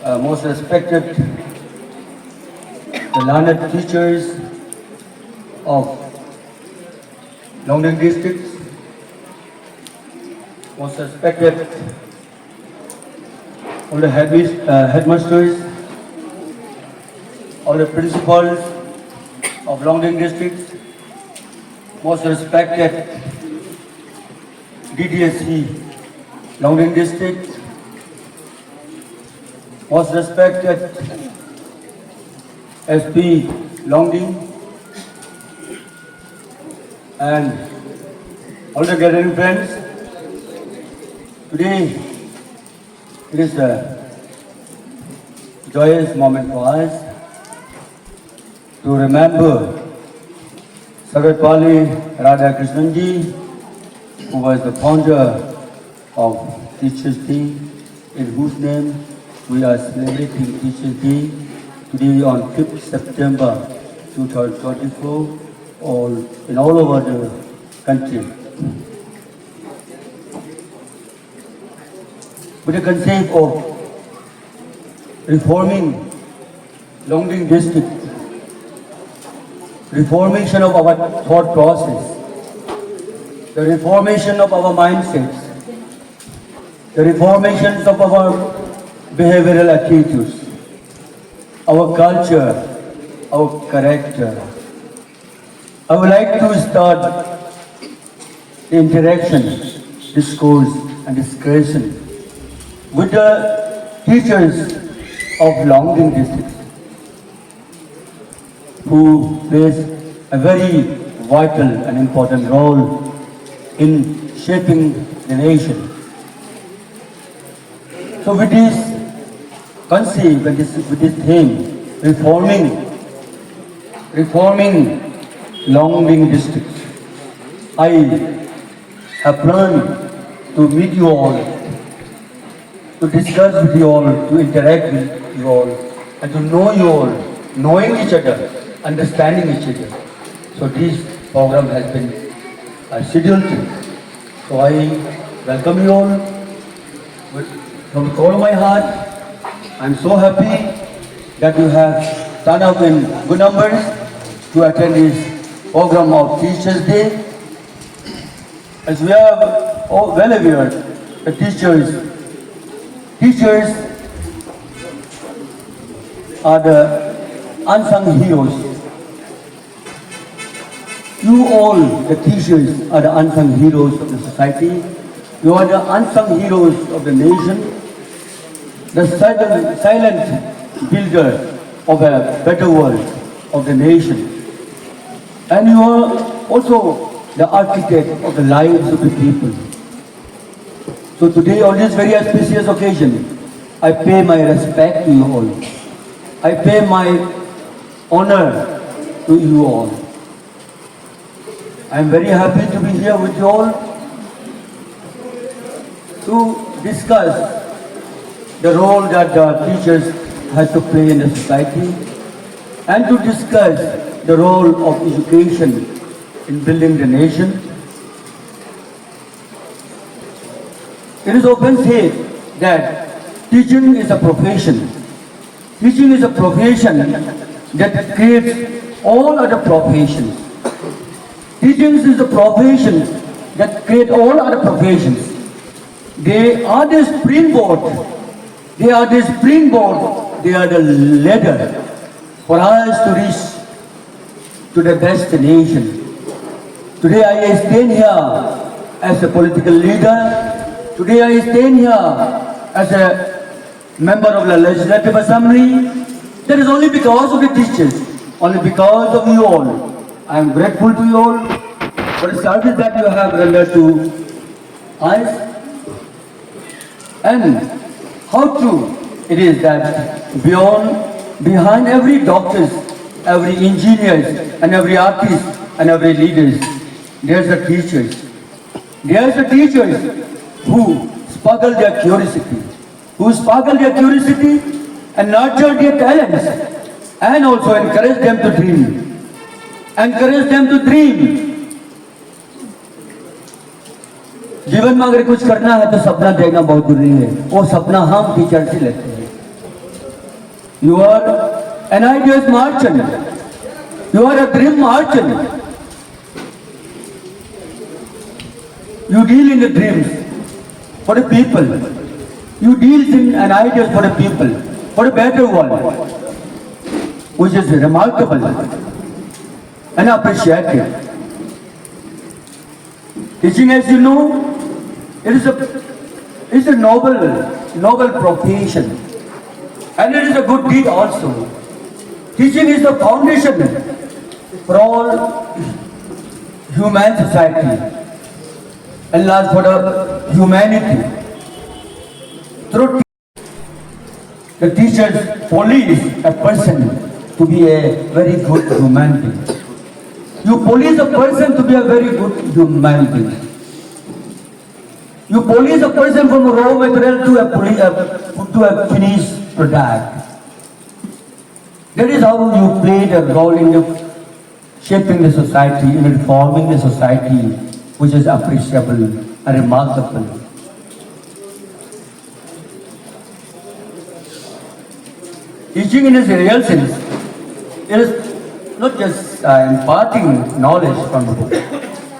most respected, the learned teachers of Longding district, most respected, all the headmasters, all the principals of Longding district, most respected DDSC Longding district, most respected SP Longding, and all the gathering friends. Today it is a joyous moment for us to remember Sarvepalli Radhakrishnanji, who was the founder of Teachers Day, in whose name we are celebrating Teachers Day today on 5th September 2024 in all over the country. With the concept of reforming Longding district, reformation of our thought process, the reformation of our mindsets, the reformation of our behavioral attitudes, our culture, our character. I would like to start the interaction, discourse and discussion with the teachers of Longding district, who plays a very vital and important role in shaping the nation. So with this concept and with this theme, reforming Longding district, I have planned to meet you all, to discuss with you all, to interact with you all, and to know you all, knowing each other, understanding each other. So this program has been scheduled. So I welcome you all from the core of my heart. I'm so happy that you have turned up in good numbers to attend this program of Teachers Day. As we are all well aware, the teachers are the unsung heroes. You all, the teachers, are the unsung heroes of the society. You are the unsung heroes of the nation, the silent builder of a better world of the nation. And you are also the architect of the lives of the people. So today, on this very auspicious occasion, I pay my respect to you all. I pay my honor to you all. I am very happy to be here with you all to discuss the role that the teachers has to play in the society and to discuss the role of education in building the nation. It is often said that teaching is a profession. Teaching is a profession that creates all other professions. Teaching is a profession that creates all other professions. They are the springboard. They are the springboard. They are the ladder for us to reach to the destination. Today I stand here as a political leader. Today I stand here as a member of the Legislative Assembly. That is only because of the teachers, only because of you all. I am grateful to you all for the service that you have rendered to us. And how true it is that behind every doctors, every engineers, and every artist, and every leaders, there's the teachers. There's the teachers who sparkle their curiosity, and nurture their talents, and also encourage them to dream. जीवन में अगर कुछ करना है तो सपना देखना बहुत जरूरी है। वो सपना हम टीचर से लेते हैं। You are an ideas merchant. You are a dream merchant. You deal in the dreams for the people. You deal in an ideas for the people, for a better world, which is remarkable and appreciated. Teaching, as you know, it is a noble profession, and it is a good deed also. Teaching is the foundation for all human society and last for the humanity. Through the teachers police a person to be a very good human being. You police a person to be a very good human being. You police a person from raw material to a finished product. That is how you played a role in shaping the society, in reforming the society, which is appreciable and remarkable. Teaching in its real sense, it is not just imparting knowledge from the book.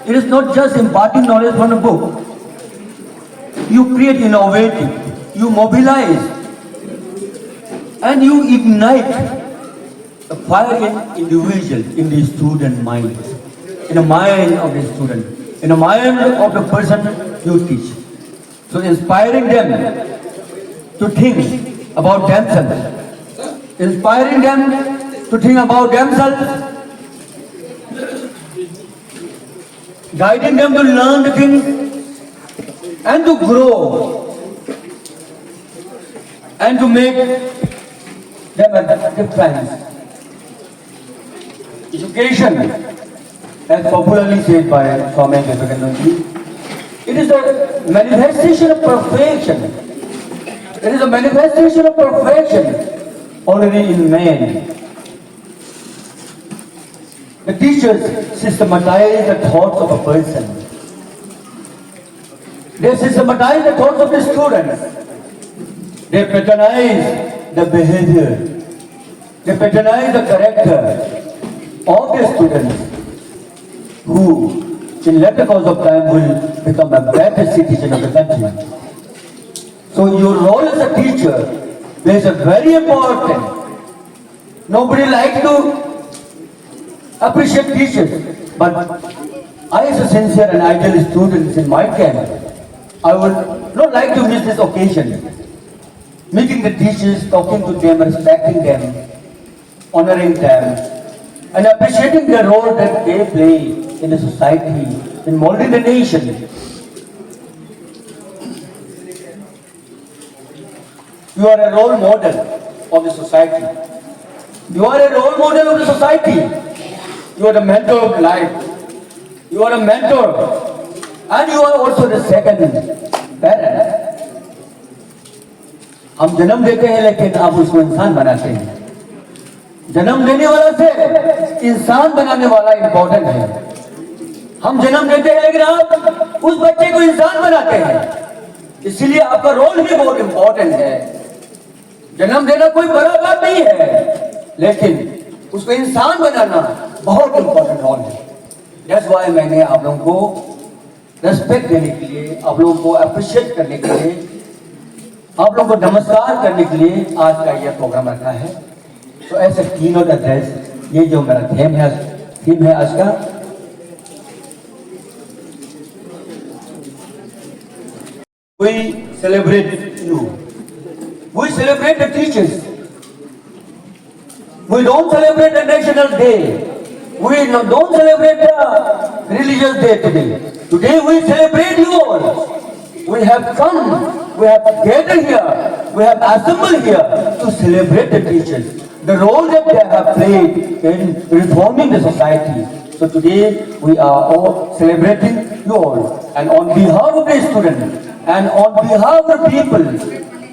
It is not just imparting knowledge from the book. You create innovative, you mobilize, and you ignite a fire in individual, in the student mind, in the mind of the student, in the mind of the person you teach. So inspiring them to think about themselves, inspiring them to think about themselves, guiding them to learn the things and to grow and to make them a difference. Education, as popularly said by Swami Vivekananda, it is a manifestation of perfection. It is a manifestation of perfection already in man. The teachers systematize the thoughts of a person. They systematize the thoughts of the students. They pattern the behavior. They pattern the character of the students who, in later course of time, will become a better citizen of the country. So your role as a teacher is very important. Nobody likes to appreciate teachers, but I, as a sincere and ideal student in my camp, I would not like to miss this occasion. Meeting the teachers, talking to them, respecting them, honoring them, and appreciating the role that they play in the society, in molding the nation. You are a role model of the society. You are a role model of the society. You are the mentor of life. You are a mentor. And you are also the second parent. हम जन्म देते हैं लेकिन आप उसको इंसान बनाते हैं. जन्म देने वाला से इंसान बनाने वाला इंपॉर्टेंट है. हम जन्म देते हैं लेकिन आप उस बच्चे को इंसान बनाते हैं. इसलिए आपका रोल ही बहुत इंपॉर्टेंट है. जन्म देना कोई बड़ा बात नहीं है, लेकिन उसको इंसान बनाना बहुत इंपॉर्टेंट रोल है. That's why मैंने आप लोगों को रेस्पेक्ट देने के लिए, आप लोगों को अप्रिशिएट करने के लिए, आप लोगों को नमस्कार करने के लिए आज का यह प्रोग्राम रखा है. तो ऐसे तीनों एड्रेस, ये जो मेरा थीम है आज का, we celebrate you. We celebrate the teachers. We don't celebrate the national day. We don't celebrate the religious day today. Today we celebrate you all. We have come, we have gathered here, we have assembled here to celebrate the teachers, the role that they have played in reforming the society. So today we are all celebrating you all. And on behalf of the students and on behalf of the people,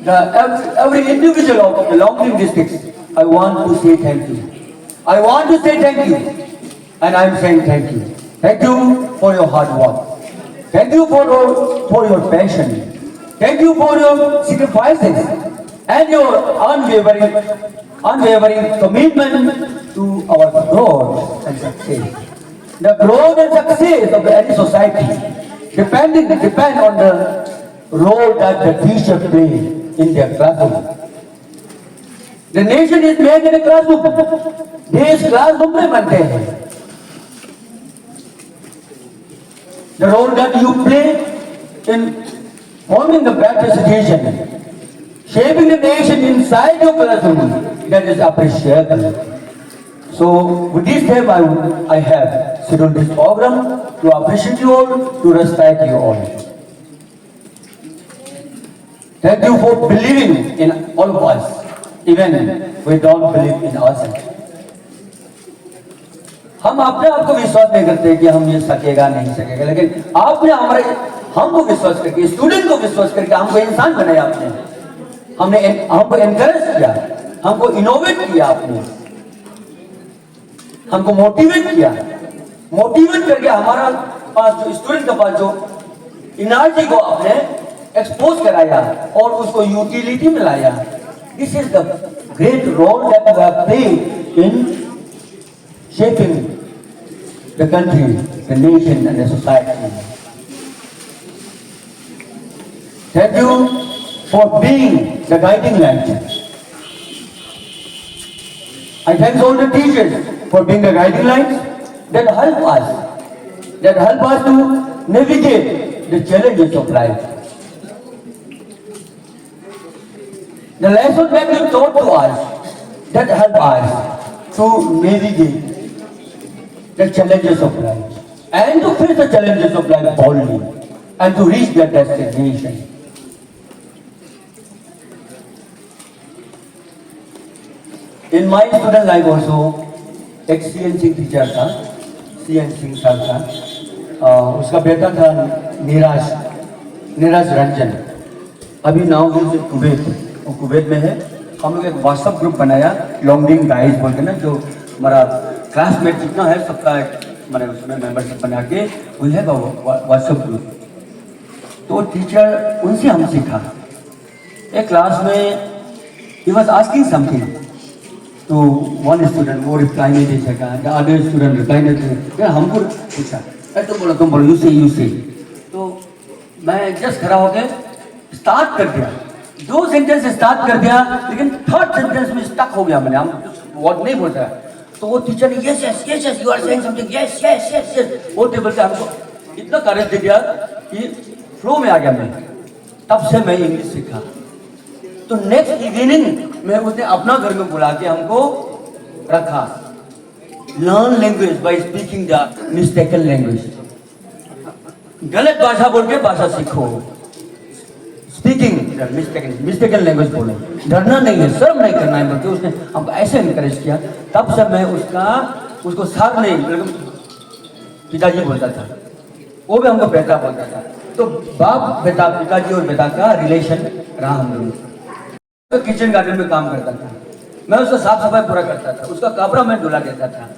every individual of the Longling districts, I want to say thank you. I want to say thank you. And I am saying thank you. Thank you for your hard work. Thank you for your passion. Thank you for your sacrifices and your unwavering unwavering commitment to our growth and success. The growth and success of any society depend on the role that the teacher play in their classroom. The nation is made in a classroom. देश classroom में बनते हैं. The role that you play in forming the better situation, shaping the nation inside your classroom, that is appreciable. So with this step I have scheduled this program to appreciate you all, to respect you all. Thank you for believing in all of us, even we don't believe in ourselves. हम अपने आप को विश्वास नहीं करते कि हम ये सकेगा नहीं सकेगा, लेकिन आपने हमको विश्वास करके, स्टूडेंट को विश्वास करके हमको इंसान बनाया आपने, हमको एनकरेज किया, हमको इनोवेट किया आपने, हमको मोटिवेट किया, मोटिवेट करके हमारा पास जो स्टूडेंट के पास जो एनर्जी को आपने एक्सपोज कराया और उसको यूटिलिटी में लाया. This is the great role that we have played in shaping the country, the nation and the society. Thank you for being the guiding light. I thank all the teachers for being the guiding lights that help us to navigate the challenges of life. The lessons that you taught to us that help us to navigate the challenges of life and to face the challenges of life boldly and to reach their destination. In my student life also, एक CN Singh teacher था, CN Singh sir था, उसका बेटा था नीरज रंजन. अभी now he Kuwait, वो Kuwait में है. हम लोग एक व्हाट्सएप ग्रुप बनाया, लॉन्गडिंग गाइस बोल के ना, जो हमारा क्लासमेट जितना है सबका मैंने उसमें मेंबरशिप बना के वी हैव व्हाट्सएप ग्रुप. तो टीचर उनसे हम सीखा. एक क्लास में ही वाज आस्किंग समथिंग तो वन स्टूडेंट वो रिप्लाई नहीं दे सका, द अदर स्टूडेंट रिप्लाई नहीं दे सका. हमको पूछा तुम बोलो यू से. तो मैं जस्ट खड़ा होकर स्टार्ट कर दिया, 2 सेंटेंस स्टार्ट कर दिया, लेकिन 3rd सेंटेंस में स्टक हो गया. मैंने हम वर्ड नहीं बोलता. तो वो टीचर ने yes yes yes yes you are saying something, yes yes yes yes वो टेबल से हमको इतना करेज दे दिया कि फ्लो में आ गया मैं. तब से मैं इंग्लिश सीखा. तो नेक्स्ट इवनिंग में उसने अपना घर में बुला के हमको रखा. Learn language by speaking the mistaken language. गलत भाषा बोल के भाषा सीखो. स्पीकिंग मिस्टेकन लैंग्वेज बोलो, डरना नहीं है, शर्म नहीं करना है बल्कि उसने हमको ऐसे इनकरेज किया. तब से मैं उसको सर नहीं पिताजी बोलता था, वो भी हमको बेटा बोलता था. तो बाप बेटा, पिताजी और बेटा का रिलेशन रहा हम लोग. तो किचन गार्डन में काम करता था, मैं उसका साफ सफाई पूरा करता था, उसका कपड़ा मैं धुला देता था,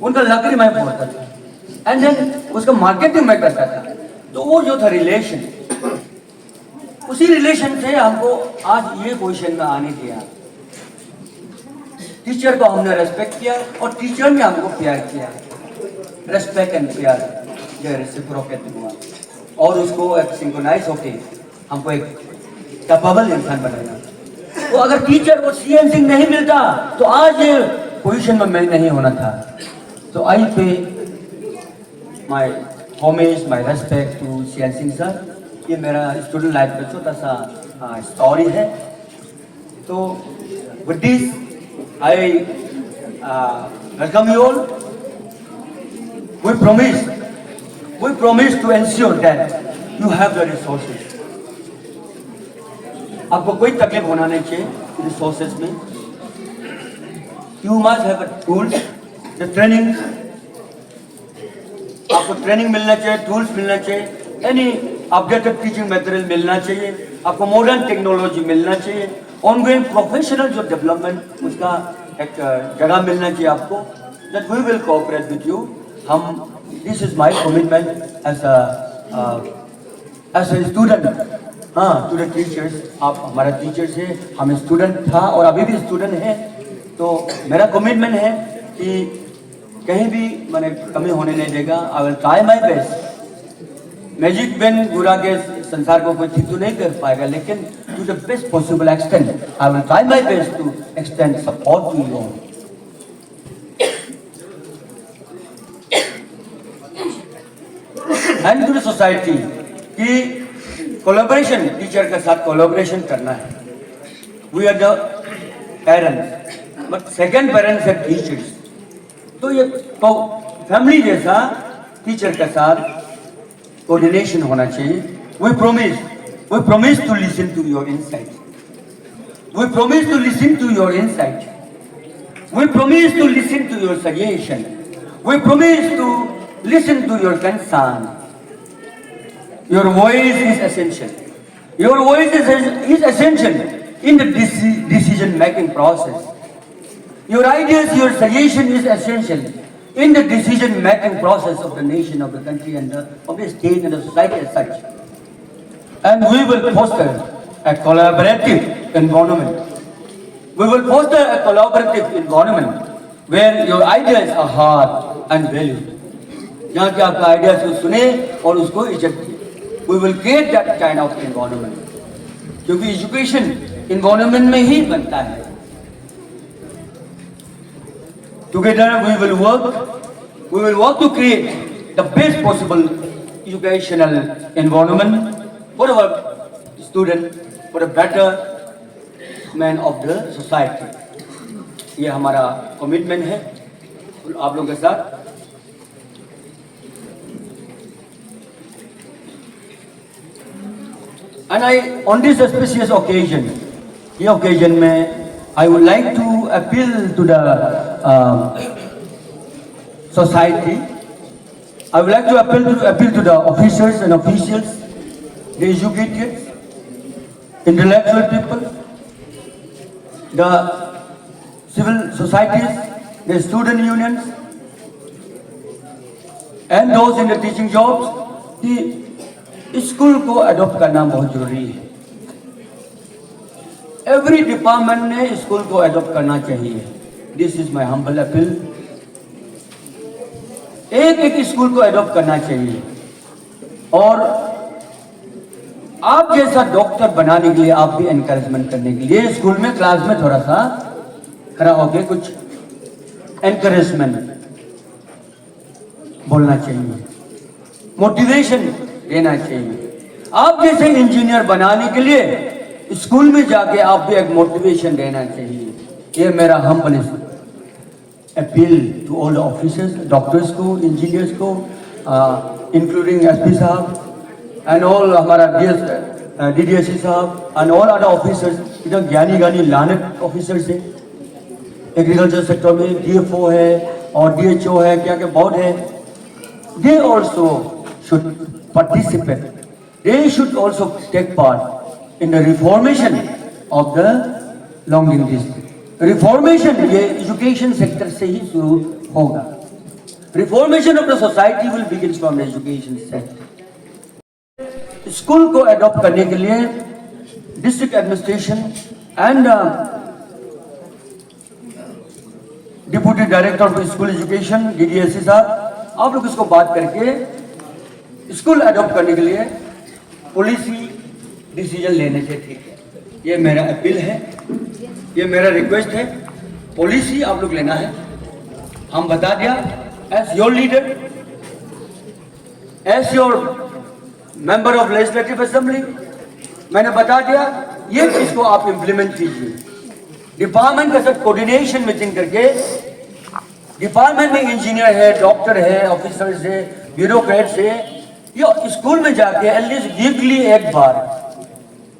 उनका लकड़ी मैं फोड़ता था, एंड देन उसका मार्केटिंग मैं करता था. तो वो जो था रिलेशन, उसी रिलेशन से हमको आज ये पोजीशन में आने दिया. टीचर को हमने रेस्पेक्ट किया और टीचर ने हमको प्यार किया. रेस्पेक्ट एंड प्यार ये रेसिप्रोकेट हुआ और उसको एक सिंक्रोनाइज होके हमको एक कैपेबल इंसान बनाया. तो अगर टीचर को CN सिंह नहीं मिलता तो आज ये पोजीशन में मैं नहीं होना था. तो I pay my homage, my respect to CN Singh sir. ये मेरा स्टूडेंट लाइफ का छोटा सा स्टोरी है. तो with this I welcome you all. We promise to ensure that you have the resources. आपको कोई तकलीफ होना नहीं चाहिए रिसोर्सेज में. You must have tools, the training. आपको ट्रेनिंग मिलना चाहिए, टूल्स मिलना चाहिए, एनी अपडेटेड टीचिंग मटेरियल मिलना चाहिए, आपको मॉडर्न टेक्नोलॉजी मिलना चाहिए, ऑनगोइंग प्रोफेशनल जो डेवलपमेंट उसका एक जगह मिलना चाहिए आपको. That we will cooperate with you. हम this is my commitment as a student to the teachers. आप हमारा टीचर्स है, हम स्टूडेंट था और अभी भी स्टूडेंट है. तो मेरा कमिटमेंट है कि कहीं भी मैंने कमी होने नहीं देगा। I will try my best. Magic pen बुरा के संसार को कोई ठीक तो नहीं कर पाएगा, लेकिन to the best possible extent I will try my best to extend support to you. And to the society कि कोलैबोरेशन, टीचर के साथ कोलैबोरेशन करना है। We are the parents, but second parents है टीचर्स। तो ये फैमिली जैसा teacher के साथ कोऑर्डिनेशन होना चाहिए। We promise to listen to your insight. We promise to listen to your insight. We promise to listen to your suggestion. We promise to listen to your concern. Your voice is essential. Your voice is essential in the decision-making process. Your ideas, your suggestion is essential in the decision-making process of the nation, of the country, and of the state and the society as such. And we will foster a collaborative environment. We will foster a collaborative environment where your ideas are heard and valued. जहाँ के आपका idea से सुने और उसको इज्जत दी। We will create that kind of environment, क्योंकि education environment में ही बनता है। Together we will work to create the best possible educational environment for our student, for a better man of the society. ये हमारा कमिटमेंट है आप लोगों के साथ। And on this auspicious occasion, ये occasion में, I would like to appeal to the society. I would like to appeal to the officers and officials, the educated, intellectual people, the civil societies, the student unions, and those in the teaching jobs. School को adopt करना बहुत जरूरी है। Every department ने school को adopt करना चाहिए। This is my humble appeal. एक स्कूल को अडॉप्ट करना चाहिए। और आप जैसा डॉक्टर बनाने के लिए, आप भी एनकरेजमेंट करने के लिए स्कूल में, क्लास में थोड़ा सा खड़ा होकर कुछ एनकरेजमेंट बोलना चाहिए, मोटिवेशन देना चाहिए। आप जैसे इंजीनियर बनाने के लिए स्कूल में जाके आप भी एक मोटिवेशन देना चाहिए। ये मेरा humble appeal to all officers, doctors को, इंजीनियर्स को, इंक्लूडिंग एसपी साहब एंड ऑल हमारा डीडीएससी साहब एंड ऑल अदर ऑफिसर्स। इधर ज्ञानी लानक ऑफिसर्स है एग्रीकल्चर सेक्टर में, डीएफओ है और डीएचओ है, क्या क्या बोर्ड है। They also should participate. They should also take part in the reformation of the Longding district. Reformation ये education sector से ही शुरू होगा। Reformation of the society will begin from the education sector. School को adopt करने के लिए district administration and deputy director of school education DDSC साहब, आप लोग इसको बात करके स्कूल अडॉप्ट करने के लिए पॉलिसी डिसीजन लेने से ठीक है। ये मेरा अपील है, ये मेरा रिक्वेस्ट है। पॉलिसी आप लोग लेना है। हम बता दिया as your leader, as your member of legislative assembly, मैंने बता दिया ये चीज को आप इम्प्लीमेंट कीजिए। डिपार्टमेंट के साथ कोऑर्डिनेशन मीटिंग करके, डिपार्टमेंट में इंजीनियर है, डॉक्टर है, ऑफिसर्स है, ब्यूरोक्रेट्स है, ये स्कूल में जाके एटलीस्ट वीकली एक बार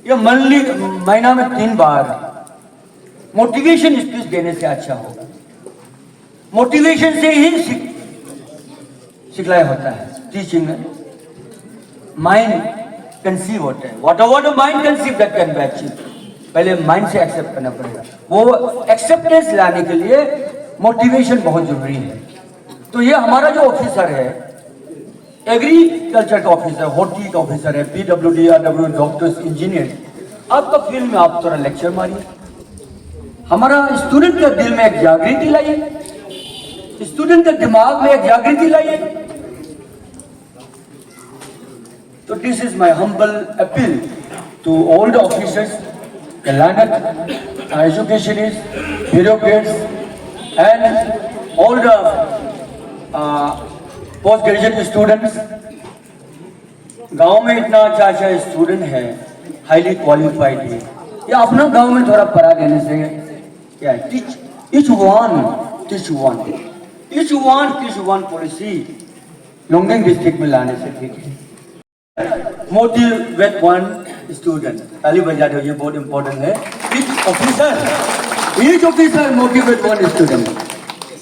या मंथली महीना में 3 बार मोटिवेशन स्पीच देने से अच्छा होगा। मोटिवेशन से ही सिखलाई होता है। टीचिंग में माइंड कंसीव होता है। What the mind conceive that can be achieve. पहले माइंड से एक्सेप्ट करना पड़ेगा। वो एक्सेप्टेंस लाने के लिए मोटिवेशन बहुत जरूरी है। तो ये हमारा जो ऑफिसर है, एग्रीकल्चर का ऑफिसर, हॉर्टी का ऑफिसर है, पीडब्ल्यूडी, आरडब्ल्यू, डॉक्टर्स, इंजीनियर, आपका फील्ड में आप थोड़ा लेक्चर मारिए। हमारा स्टूडेंट के दिल में एक जागृति लाइए, स्टूडेंट के दिमाग में एक जागृति लाइए। तो this is my humble appeal to all the officers, the learned educationists, bureaucrats, and all the post-graduate students. गांव में इतना अच्छा अच्छा स्टूडेंट है, हाईली क्वालिफाइड है, या अपना गांव में थोड़ा पढ़ा देने से क्या है, teach one policy Longding district में लाने से ठीक है। मोटिवेट वन स्टूडेंट, ताली बजा दो, ये बहुत इंपॉर्टेंट है। Each officer motivate one student,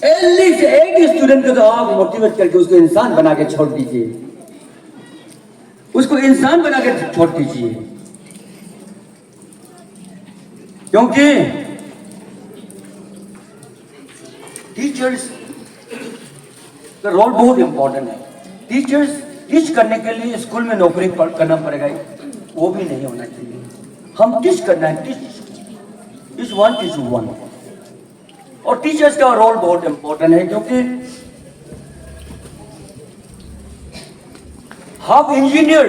at least एक स्टूडेंट को तो आप मोटिवेट करके उसको इंसान बना के छोड़ दीजिए, उसको इंसान बना के छोड़ दीजिए। क्योंकि टीचर्स का रोल बहुत इंपॉर्टेंट है। टीचर्स टीच करने के लिए स्कूल में नौकरी करना पड़ेगा, वो भी नहीं होना चाहिए। हम टीच करना है, टीच वन। और टीचर्स का रोल बहुत इंपॉर्टेंट है, क्योंकि हाफ इंजीनियर,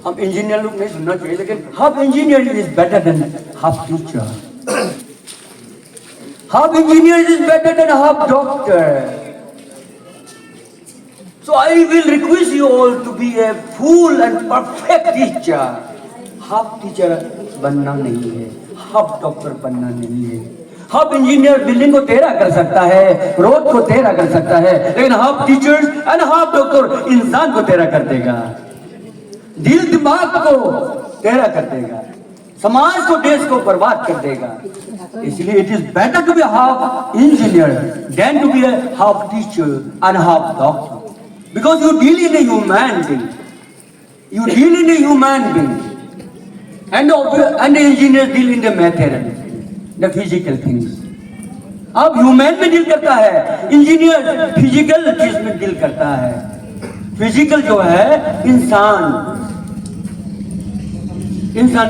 हम इंजीनियर लोग नहीं सुनना चाहिए, लेकिन half engineer is better than half teacher, half engineer is better than half doctor. So I will request you all to be a full and perfect teacher. Half teacher बनना नहीं है, half doctor बनना नहीं है। Half engineer building को टेढ़ा कर सकता है, रोड को टेढ़ा कर सकता है, लेकिन half teachers and half doctor इंसान को टेढ़ा कर देगा, दिल दिमाग को टेढ़ा कर देगा, समाज को, देश को बर्बाद कर देगा। इसलिए it is better to be half engineer than to be half teacher and half doctor, because you deal in a human being, and the engineers deal in the material, the physical things. अब human में deal करता है, engineer physical चीज में deal करता है। Physical जो है इंसान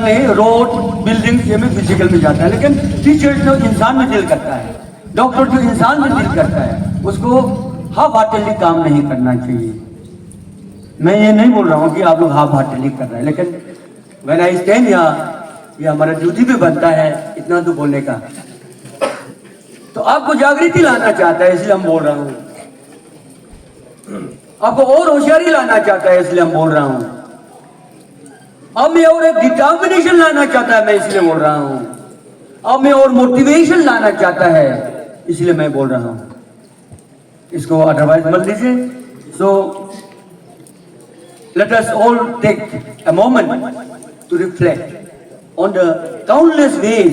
में रोड बिल्डिंग से में फिजिकल में जाता है, लेकिन टीचर जो इंसान में डील करता है, डॉक्टर जो इंसान में डील करता है, उसको हाफ हार्टेडली काम नहीं करना चाहिए। मैं ये नहीं बोल रहा हूँ कि आप लोग हाफ हार्टेडली कर रहे हैं, लेकिन व्हेन आई स्टैंड यहाँ, ये हमारा ड्यूटी भी बनता है इतना तो बोलने का। तो आपको जागृति लाना चाहता है, इसलिए हम बोल रहा हूँ, आपको और होशियारी लाना चाहता है, इसलिए हम बोल रहा हूँ, अब मैं और एक डिटर्मिनेशन लाना चाहता है, मैं इसलिए बोल रहा हूँ, अब मैं और मोटिवेशन लाना चाहता है, इसलिए मैं बोल रहा हूँ। इसको अदरवाइज मत लीजिए। So let us all take a moment to reflect on the countless ways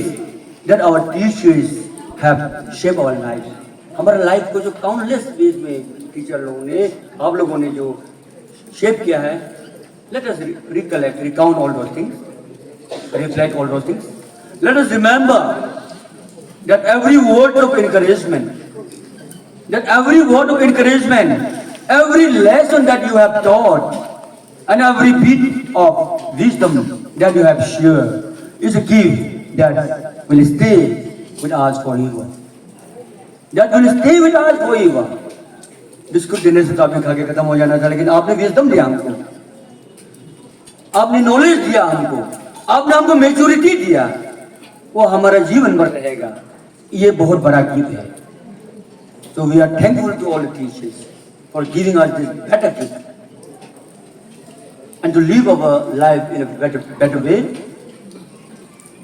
that our teachers have shape our life. हमारे लाइफ को जो काउंटलेस वेज में टीचर लोगों ने, आप लोगों ने जो शेप किया है, let us recollect, recount all those things, reflect all those things. Let us remember that every word of encouragement, that every word of encouragement, every lesson that you have taught, and every bit of wisdom that you have shared is a gift that will stay with us forever. That will stay with us forever. Biscuit देने से तो आपने खा के खत्म हो जाना था, लेकिन आपने विजडम दिया हमको, आपने नॉलेज दिया हमको, आपने हमको मैच्योरिटी दिया, वो हमारा जीवन भर रहेगा। ये बहुत बड़ा गिफ्ट है। So we are thankful to all the teachers for giving us this better gift and to live our life in a better way.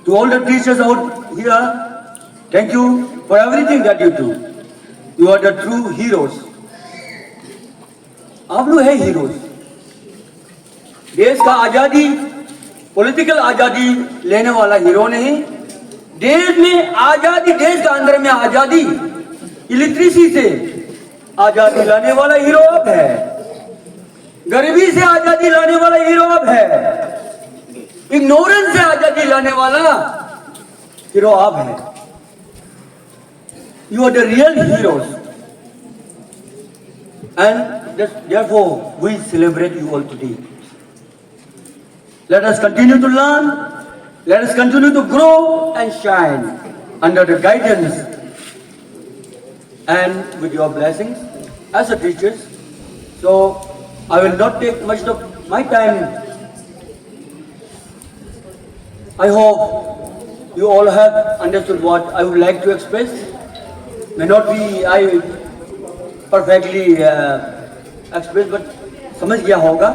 To all the teachers out here, thank you for everything that you do. You are the true heroes. आप लोग हैं heroes. देश का आजादी, political आजादी लेने वाला hero नहीं, देश में आजादी, देश के अंदर में आजादी, इलेक्ट्रिसिटी से आजादी लाने वाला हीरो अब है, गरीबी से आजादी लाने वाला हीरो अब है, इग्नोरेंस से आजादी लाने वाला हीरो अब है। You are the real heroes, and therefore we celebrate you all today. Let us continue to learn, let us continue to grow and shine. under the guidance and with your blessings as a teachers. So I will not take much of my time. I hope you all have understood what I would like to express. May not be I perfectly express, but समझ गया होगा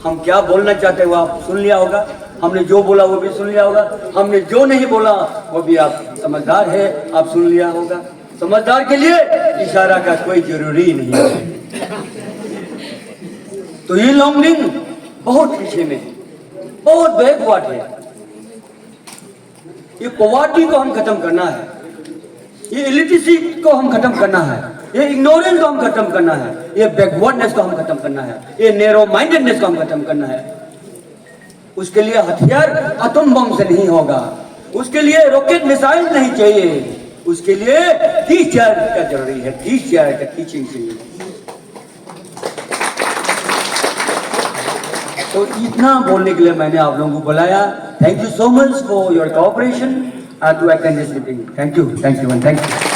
हम क्या बोलना चाहते हैं, वो आप सुन लिया होगा. हमने जो बोला वो भी सुन लिया होगा. हमने जो नहीं बोला वो भी आप समझदार है, आप सुन लिया होगा. समझदार के लिए इशारा का कोई जरूरी नहीं है. तो ये लॉन्गलिंग बहुत पीछे में, बहुत बैकवर्ड है. ये पॉवर्टी को हम खत्म करना है, ये इलिटरेसी को हम खत्म करना है, ये इग्नोरेंस को हम खत्म करना है, ये बैकवर्डनेस को हम खत्म करना है, ये नैरो माइंडेडनेस को हम खत्म करना है. उसके लिए हथियार एटम बम से नहीं होगा, उसके लिए रॉकेट मिसाइल नहीं चाहिए, उसके लिए टीचर का जरूरी है, टीचर का टीचिंग चाहिए. तो इतना बोलने के लिए मैंने आप लोगों को बुलाया. Thank you so much for your cooperation to attend this meeting. Thank you and thank you.